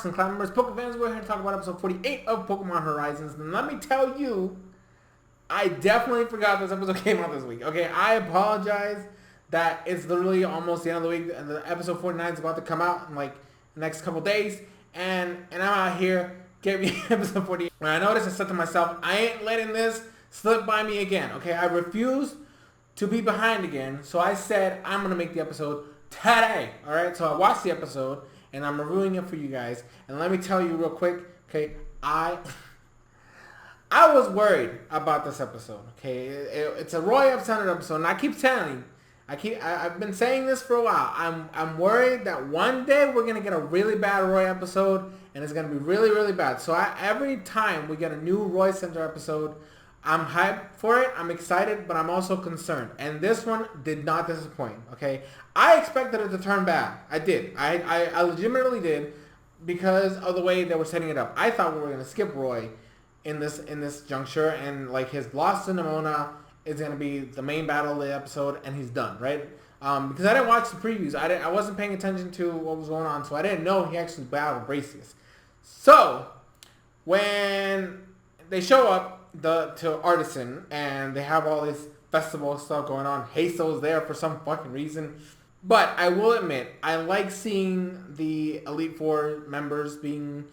and Cloud members, Pokefans, we're here to talk about episode 48 of Pokemon Horizons. And let me tell you, I definitely forgot this episode came out this week. Okay, I apologize that it's literally almost the end of the week, and the episode 49 is about to come out in like the next couple days, and I'm out here getting episode 48. When I noticed, I said to myself, I ain't letting this slip by me again. Okay, I refuse to be behind again, so I said I'm gonna make the episode today. All right, so I watched the episode and I'm reviewing it for you guys. And let me tell you real quick, okay, I was worried about this episode. Okay, it's a Roy F-centered episode, and I keep telling you, I've been saying this for a while. I'm worried that one day we're gonna get a really bad Roy episode, and it's gonna be really, really bad. So every time we get a new Roy Center episode, I'm hyped for it. I'm excited, but I'm also concerned. And this one did not disappoint. Okay, I expected it to turn bad. I did. I legitimately did, because of the way they were setting it up. I thought we were gonna skip Roy in this juncture, and like his loss to Nimona is gonna be the main battle of the episode, and he's done, right? Because I didn't watch the previews. I wasn't paying attention to what was going on, so I didn't know he actually battled Brassius. So when they show up to Artisan, and they have all this festival stuff going on, Hazel's there for some fucking reason. But I will admit, I like seeing the Elite Four members being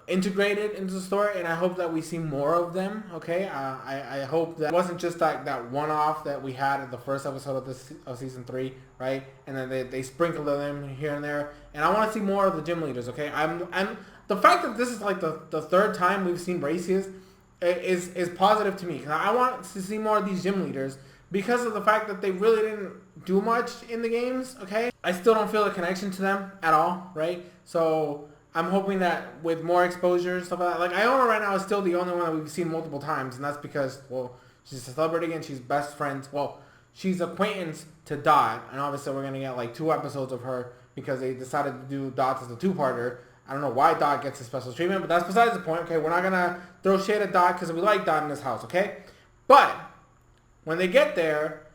integrated into the story, and I hope that we see more of them. Okay, I hope that it wasn't just that one-off that we had in the first episode of season 3, right? And then they sprinkled them here and there, and I want to see more of the gym leaders. Okay, I'm the fact that this is like the third time we've seen Brassius is positive to me, because I want to see more of these gym leaders, because of the fact that they really didn't do much in the games. Okay, I still don't feel a connection to them at all, right? So I'm hoping that with more exposure and stuff like that, like Iona right now is still the only one that we've seen multiple times, and that's because, well, she's a celebrity and she's best friends. Well, she's acquaintance to Dot, and obviously we're gonna get like 2 episodes of her because they decided to do Dot as a 2-parter. I don't know why Dot gets a special treatment, but that's besides the point. Okay, we're not gonna throw shade at Dot because we like Dot in this house. Okay, but when they get there,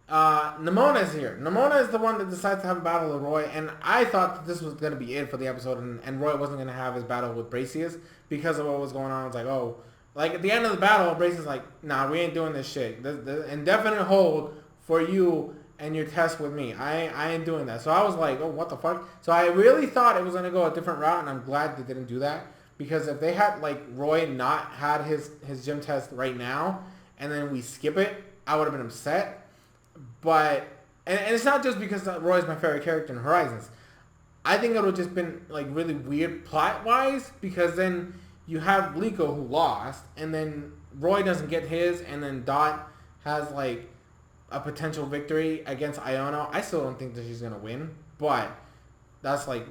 Nimona is here. Nimona is the one that decides to have a battle with Roy, and I thought that this was going to be it for the episode, and Roy wasn't going to have his battle with Brassius because of what was going on. It's like, oh, like at the end of the battle, Brassius is like, nah, we ain't doing this shit. The indefinite hold for you and your test with me. I ain't doing that. So I was like, oh, what the fuck? So I really thought it was going to go a different route, and I'm glad they didn't do that, because if they had, like, Roy not had his gym test right now, and then we skip it, I would have been upset. But, and it's not just because Roy's my favorite character in Horizons. I think it would have just been, like, really weird plot-wise, because then you have Liko who lost, and then Roy doesn't get his, and then Dot has, like, a potential victory against Iona. I still don't think that she's going to win, but that's, like,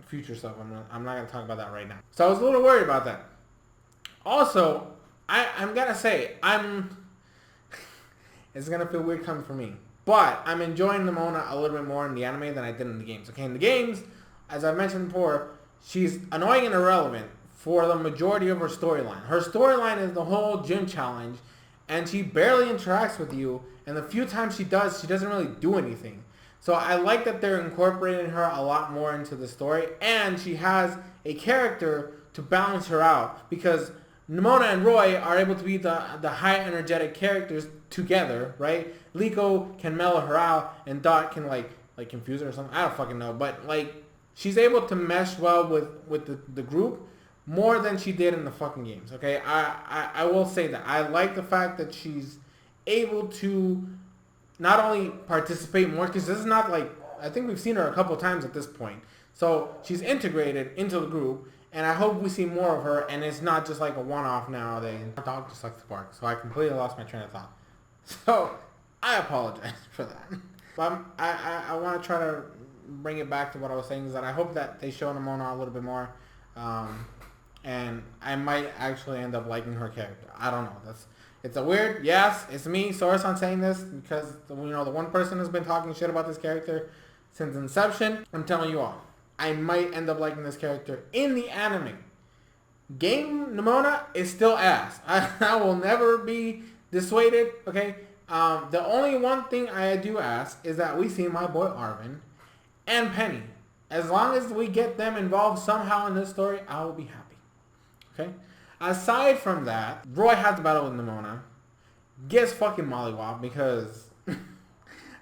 future stuff. I'm not going to talk about that right now. So I was a little worried about that. Also, I'm going to say, it's going to feel weird coming from me, but I'm enjoying Nimona a little bit more in the anime than I did in the games. Okay, in the games, as I mentioned before, she's annoying and irrelevant for the majority of her storyline. Her storyline is the whole gym challenge, and she barely interacts with you, and the few times she does, she doesn't really do anything. So I like that they're incorporating her a lot more into the story, and she has a character to balance her out, because Nimona and Roy are able to be the high energetic characters together, right? Liko can mellow her out, and Dot can like confuse her or something. I don't fucking know, but like she's able to mesh well with the group more than she did in the fucking games. Okay, I will say that I like the fact that she's able to not only participate more, because this is not like, I think we've seen her a couple times at this point, so she's integrated into the group. And I hope we see more of her, and it's not just like a one-off nowadays. My dog just likes to bark, so I completely lost my train of thought. So, I apologize for that. But I want to try to bring it back to what I was saying, is that I hope that they show Nimona a little bit more. And I might actually end up liking her character. I don't know. It's a weird, yes, it's me, Soresan, saying this, because, the one person who's been talking shit about this character since inception. I'm telling you all, I might end up liking this character in the anime. Game Nimona is still ass. I will never be dissuaded, okay? The only one thing I do ask is that we see my boy Arvin and Penny As long as we get them involved somehow in this story, I will be happy. Okay? Aside from that, Roy has the battle with Nimona. Gets fucking mollywopped because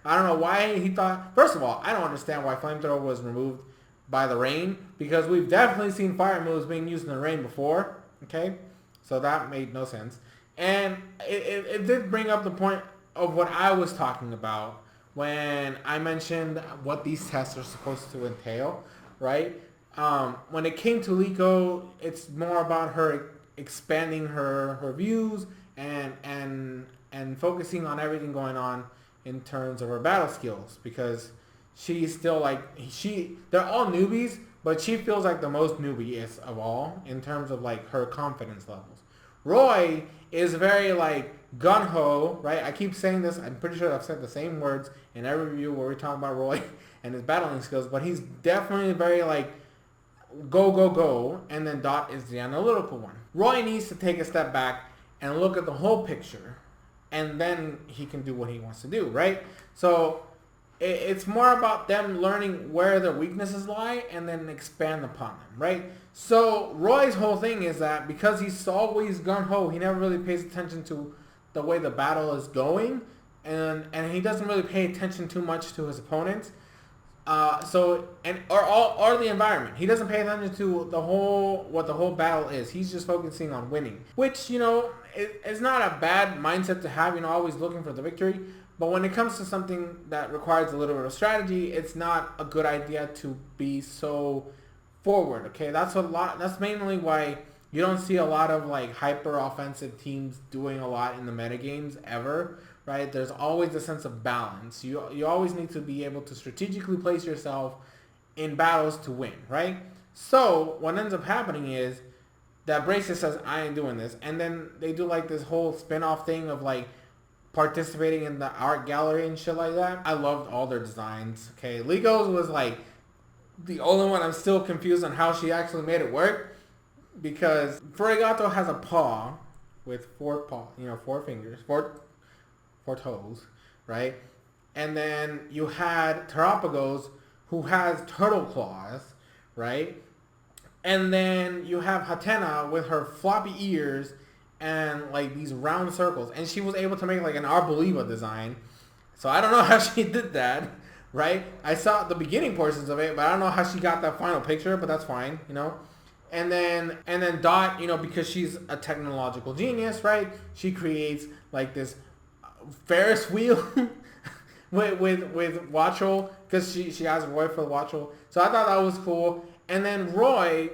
I don't know why he thought... First of all, I don't understand why Flamethrower was removed by the rain, because we've definitely seen fire moves being used in the rain before. Okay? So that made no sense. And it did bring up the point of what I was talking about when I mentioned what these tests are supposed to entail, right? When it came to Liko, it's more about her expanding her views and focusing on everything going on in terms of her battle skills, because she's still like, they're all newbies, but she feels like the most newbie-ish of all in terms of like her confidence levels. Roy is very like gung-ho, right? I keep saying this. I'm pretty sure I've said the same words in every review where we talk about Roy and his battling skills, but he's definitely very like go, go, go, and then Dot is the analytical one. Roy needs to take a step back and look at the whole picture, and then he can do what he wants to do, right? So it's more about them learning where their weaknesses lie and then expand upon them, right? So Roy's whole thing is that because he's always gung-ho, he never really pays attention to the way the battle is going, and he doesn't really pay attention too much to his opponents. Or the environment. He doesn't pay attention to what the whole battle is. He's just focusing on winning, which, you know, it's not a bad mindset to have, you know, always looking for the victory. But when it comes to something that requires a little bit of strategy, it's not a good idea to be so forward. Okay, that's mainly why you don't see a lot of like hyper offensive teams doing a lot in the metagames ever, right? There's always a sense of balance. You always need to be able to strategically place yourself in battles to win, right? So what ends up happening is that Brassius says, I ain't doing this. And then they do like this whole spin-off thing of like participating in the art gallery and shit like that. I loved all their designs. Okay, Liko's was like the only one I'm still confused on how she actually made it work, because Fuegato has a paw with four fingers, four toes, right? And then you had Terapagos, who has turtle claws, right? And then you have Hatena with her floppy ears and like these round circles, and she was able to make like an Arboliva design. So I don't know how she did that, right? I saw the beginning portions of it, but I don't know how she got that final picture, but that's fine, you know. And then Dot, you know, because she's a technological genius, right? She creates like this Ferris wheel with Watchel, because she has Roy for Watchel. So I thought that was cool. And then Roy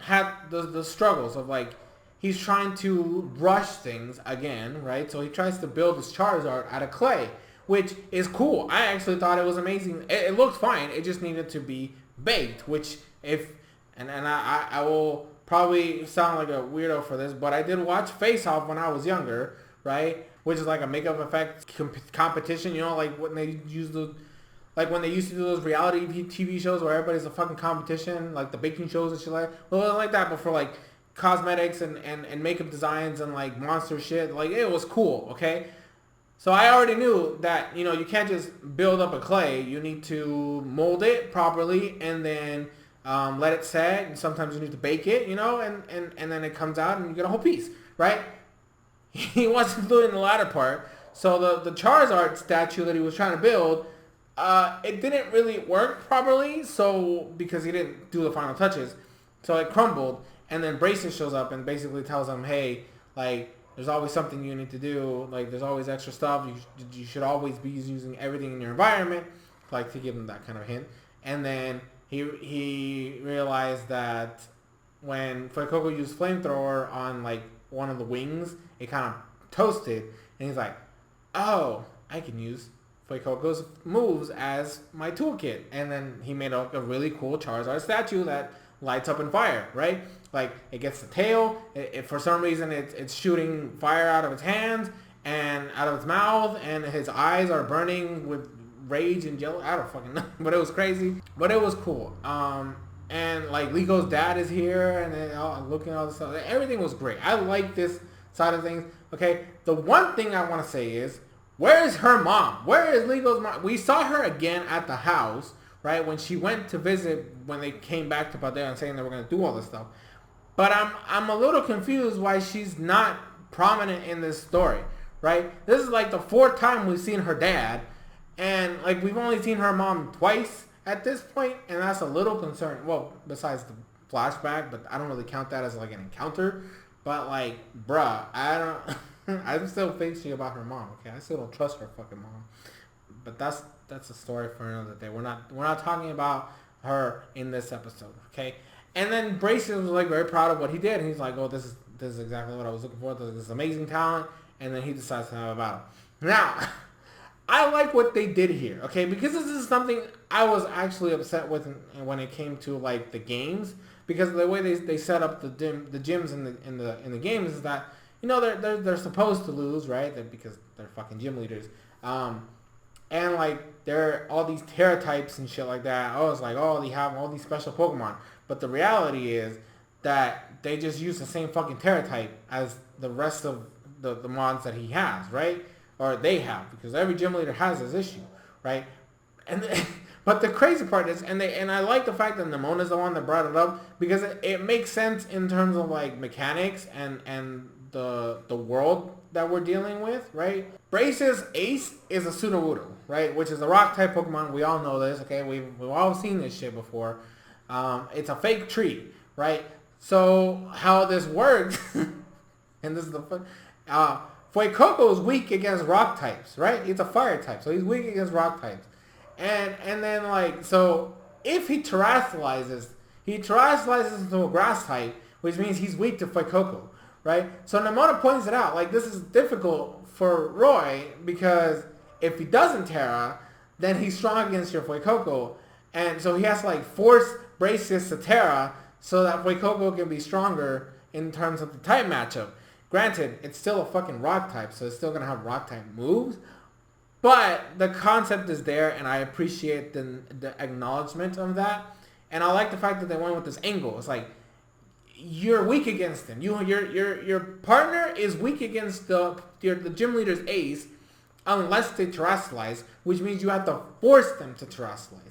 had the struggles of like, he's trying to rush things again, right? So he tries to build his Charizard out of clay, which is cool. I actually thought it was amazing. It looked fine. It just needed to be baked, which I will probably sound like a weirdo for this, but I did watch Face Off when I was younger, right? Which is like a makeup effect competition, you know, like when they used to do those reality TV shows where everybody's a fucking competition, like the baking shows and shit like that, but for like cosmetics and makeup designs and like monster shit. Like, it was cool, okay? So I already knew that, you know, you can't just build up a clay. You need to mold it properly and then let it set, and sometimes you need to bake it, you know, and then it comes out and you get a whole piece, right? He wasn't doing the latter part. So the Charizard statue that he was trying to build, it didn't really work properly, so because he didn't do the final touches, so it crumbled. And then Brassius shows up and basically tells him, hey, like, there's always something you need to do. Like, there's always extra stuff. You should always be using everything in your environment, like, to give him that kind of hint. And then he realized that when Fuecoco used Flamethrower on, like, one of the wings, it kind of toasted. And he's like, oh, I can use Fuecoco's moves as my toolkit. And then he made a really cool Charizard statue that lights up in fire, right? Like, it gets the tail. For some reason, it's shooting fire out of its hands and out of its mouth, and his eyes are burning with rage and jealousy. I don't fucking know, but it was crazy. But it was cool. And like Liko's dad is here, and then looking at all this stuff. Everything was great. I like this side of things. Okay, the one thing I want to say is, where is her mom? Where is Liko's mom? We saw her again at the house, right? When she went to visit, when they came back to Paldea and saying they were going to do all this stuff. But I'm a little confused why she's not prominent in this story, right? This is like the 4th time we've seen her dad, and like we've only seen her mom twice at this point, and that's a little concerning. Well, besides the flashback, but I don't really count that as like an encounter. But like, bruh, I don't. I'm still thinking about her mom. Okay, I still don't trust her fucking mom. But that's a story for another day. We're not talking about her in this episode. Okay, and then Brassius was like very proud of what he did, and he's like, oh, this is exactly what I was looking for. This is amazing talent, and then he decides to have a battle. Now, I like what they did here. Okay, because this is something I was actually upset with when it came to like the games, because the way they set up the gyms in the games is that, you know, they're supposed to lose, right? Because they're fucking gym leaders. And like there are all these Terra types and shit like that. Oh, it's like, oh, they have all these special Pokemon. But the reality is that they just use the same fucking Terra type as the rest of the mons that he has, right? Or they have, because every gym leader has this issue, right? And but the crazy part is, and I like the fact that Nemona's the one that brought it up, because it makes sense in terms of like mechanics and the world that we're dealing with, right? Brassius Ace is a Sudowoodo, right? Which is a rock type Pokemon. We all know this, okay? We've all seen this shit before. It's a fake tree, right? So how this works, and this is the fun. Fuecoco is weak against rock types, right? It's a fire type, so he's weak against rock types. And then like, so if he terrestrializes into a grass type, which means he's weak to Fuecoco, right? So Nemona points it out, like this is difficult for Roy, because if he doesn't Terra, then he's strong against your Fuecoco, and so he has to like force Brassius to Terra so that Fuecoco can be stronger in terms of the type matchup. Granted, it's still a fucking rock type, so it's still gonna have rock type moves, but the concept is there, and I appreciate the acknowledgement of that, and I like the fact that they went with this angle. It's like, you're weak against him. Your partner is weak against the gym leader's ace, unless they terrestrialize, which means you have to force them to terrestrialize.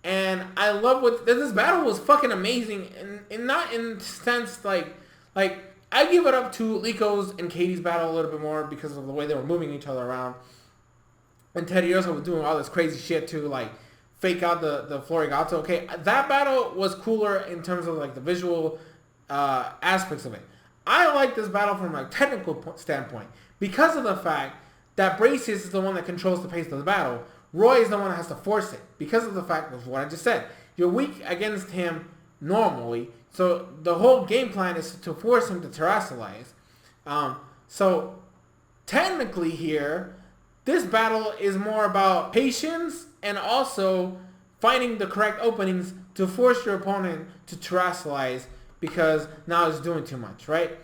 And I love what this battle was fucking amazing, and not in sense like I give it up to Lico's and Katie's battle a little bit more because of the way they were moving each other around. And Teddiursa was doing all this crazy shit to like fake out the Florigato. Okay, that battle was cooler in terms of like the visual aspects of it. I like this battle from a technical standpoint because of the fact that Brassius is the one that controls the pace of the battle. Roy is the one that has to force it because of the fact of what I just said. You're weak against him normally, so the whole game plan is to force him to terrestrialize. So technically here, this battle is more about patience and also finding the correct openings to force your opponent to terrestrialize, because now it's doing too much, right?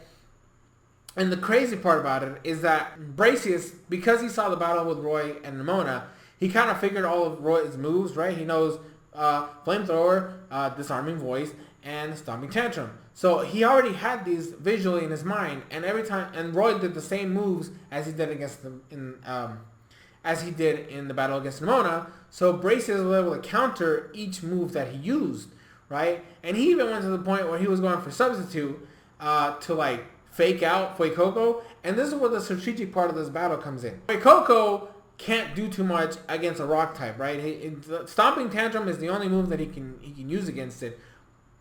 And the crazy part about it is that Brassius, because he saw the battle with Roy and Nemona, he kind of figured all of Roy's moves, right? He knows Flamethrower, Disarming Voice, and Stomping Tantrum. So he already had these visually in his mind, and every time, and Roy did the same moves as he did against them as he did in the battle against Nemona. So Brassius was able to counter each move that he used, right? And he even went to the point where he was going for substitute to like fake out Fuecoco, and this is where the strategic part of this battle comes in. Fuecoco can't do too much against a rock type, right? Stomping Tantrum is the only move that he can use against it.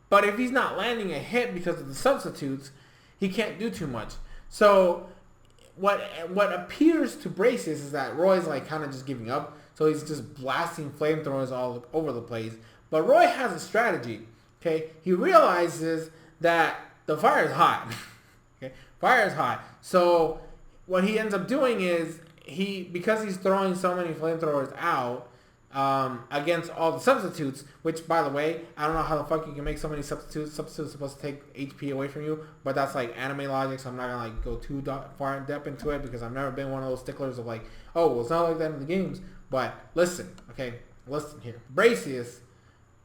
But if he's not landing a hit because of the substitutes, he can't do too much. So what appears to Brassius is that Roy's like kind of just giving up. So he's just blasting flamethrowers all over the place. But Roy has a strategy. Okay, he realizes that the fire is hot. Okay, fire is hot. So what he ends up doing is because he's throwing so many flamethrowers out against all the substitutes, which by the way, I don't know how the fuck you can make so many substitutes. Substitutes supposed to take HP away from you, but that's like anime logic, so I'm not gonna like go too far in depth into it because I've never been one of those sticklers of like, oh, well, it's not like that in the games. But listen, okay, listen here. Brassius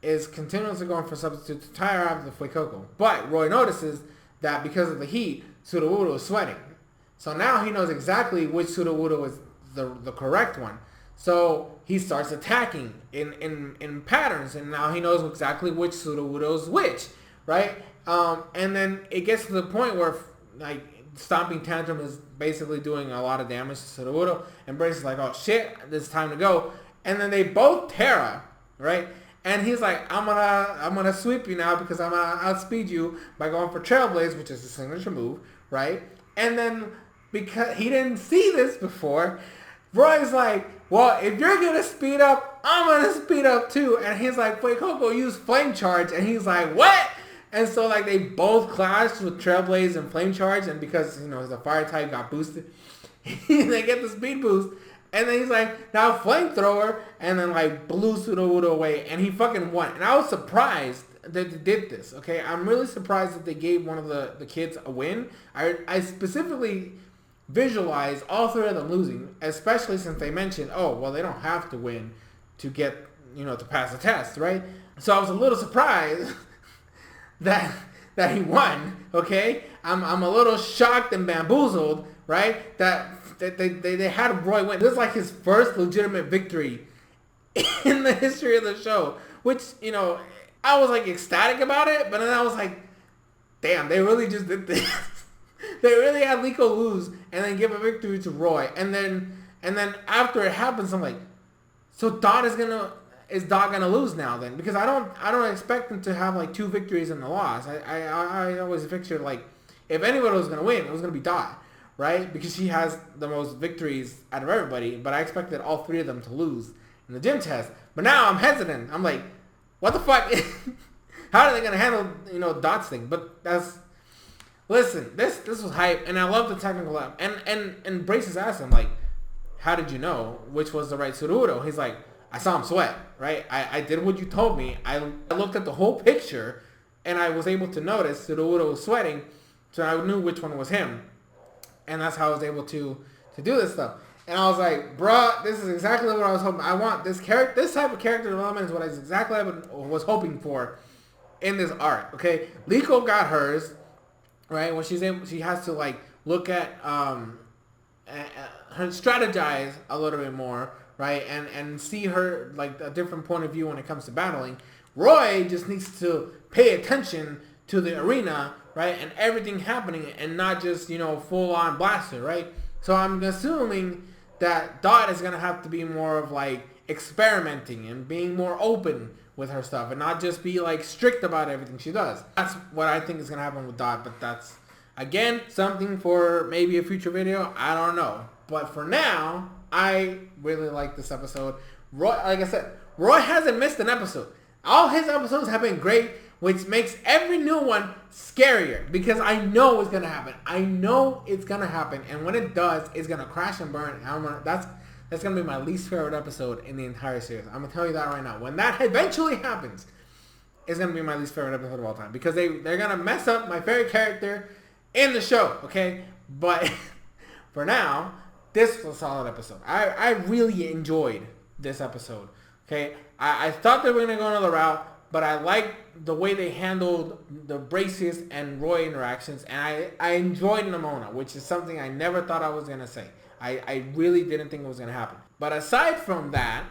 is continuously going for substitutes to tire out the Fuecoco, but Roy notices that because of the heat, Sudowoodo is sweating. So now he knows exactly which Sudowoodo is the correct one. So he starts attacking in patterns, and now he knows exactly which Sudowoodo is which, right? And then it gets to the point where like Stomping Tantrum is basically doing a lot of damage to Sudowoodo, and Brace is like, oh shit, it's time to go. And then they both Terra, right? And he's like, I'm gonna sweep you now because I'm gonna outspeed you by going for Trailblaze, which is a signature move, right? And then because he didn't see this before, Roy's like, well, if you're gonna speed up, I'm gonna speed up too. And he's like, wait, Coco, use Flame Charge. And he's like, what? And so like they both clashed with Trailblaze and Flame Charge, and because the fire type got boosted, they get the speed boost. And then he's like, now Flamethrower, and then like blew Sudowoodo away, and he fucking won. And I was surprised that they did this. Okay, I'm really surprised that they gave one of the kids a win. I specifically visualize all three of them losing, especially since they mentioned, oh well, they don't have to win to get to pass the test, right? So I was a little surprised that he won. Okay, I'm a little shocked and bamboozled, right? That they had Roy win. This is like his first legitimate victory in the history of the show, which I was like ecstatic about it, but then I was like, damn, they really just did this. They really had Liko lose and then give a victory to Roy, and then after it happens, I'm like, so is Dot gonna lose now then? Because I don't expect him to have like 2 victories and a loss. I always pictured like if anybody was gonna win, it was gonna be Dot, right? Because she has the most victories out of everybody. But I expected all 3 of them to lose in the gym test. But now I'm hesitant. I'm like, what the fuck? How are they gonna handle Dot's thing? But listen, this was hype, and I love the technical lab. And Braces asked him like, how did you know which was the right Sudowoodo? He's like, I saw him sweat, right? I did what you told me. I looked at the whole picture, and I was able to notice Sudowoodo was sweating, so I knew which one was him. And that's how I was able to do this stuff. And I was like, bruh, this is exactly what I was hoping. I want this type of character development is what I was hoping for in this arc. Okay, Liko got hers, right? When she has to like look at her strategize a little bit more, right? And see her like a different point of view when it comes to battling. Roy just needs to pay attention to the arena, right? And everything happening, and not just full on blaster, right? So I'm assuming that Dot is gonna have to be more of like experimenting and being more open with her stuff, and not just be like strict about everything she does. That's what I think is gonna happen with Dot, but that's again something for maybe a future video. I don't know. But for now, I really like this episode. Roy, like I said, Roy hasn't missed an episode. All his episodes have been great, which makes every new one scarier because I know it's gonna happen. I know it's gonna happen, and when it does, it's gonna crash and burn. That's gonna be my least favorite episode in the entire series. I'm gonna tell you that right now. When that eventually happens, it's gonna be my least favorite episode of all time because they're gonna mess up my favorite character in the show. Okay, but for now, this was a solid episode. I really enjoyed this episode. Okay, I thought they were gonna go another route, but I liked the way they handled the Brassius and Roy interactions, and I enjoyed Nimona, which is something I never thought I was gonna say. I really didn't think it was gonna happen. But aside from that,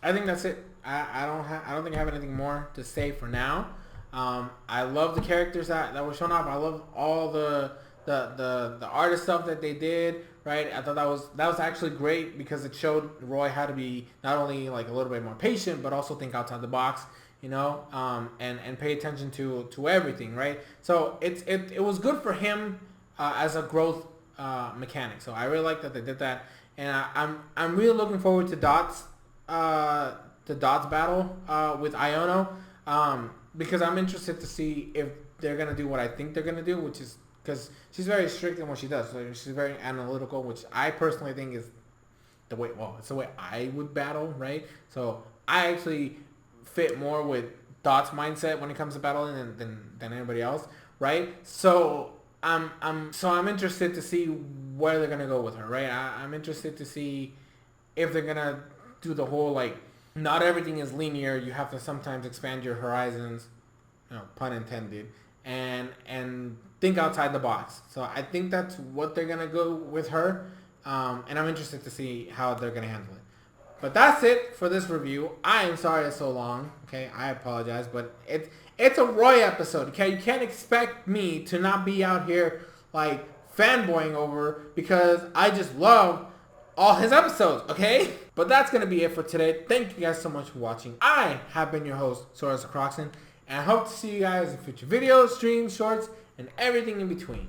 I think that's it. I don't think I have anything more to say for now. I love the characters that were shown off. I love all the artist stuff that they did. Right, I thought that was actually great because it showed Roy how to be not only like a little bit more patient, but also think outside the box, and pay attention to everything, right? So it was good for him as a growth mechanic. So I really like that they did that, and I'm really looking forward to Dot's battle with Iono, because I'm interested to see if they're gonna do what I think they're gonna do, which is because she's very strict in what she does. So she's very analytical, which I personally think is it's the way I would battle, right? So I actually fit more with Dot's mindset when it comes to battling than anybody else, right? So I'm interested to see where they're gonna go with her, right? I'm interested to see if they're gonna do the whole like not everything is linear. You have to sometimes expand your horizons, pun intended, and think outside the box. So I think that's what they're gonna go with her, and I'm interested to see how they're gonna handle it. But that's it for this review. I am sorry it's so long. Okay, I apologize, but it's a Roy episode. Okay, you can't expect me to not be out here like fanboying over because I just love all his episodes. Okay, but that's gonna be it for today. Thank you guys so much for watching. I have been your host, SoresanCrockxen, and I hope to see you guys in future videos, streams, shorts, and everything in between.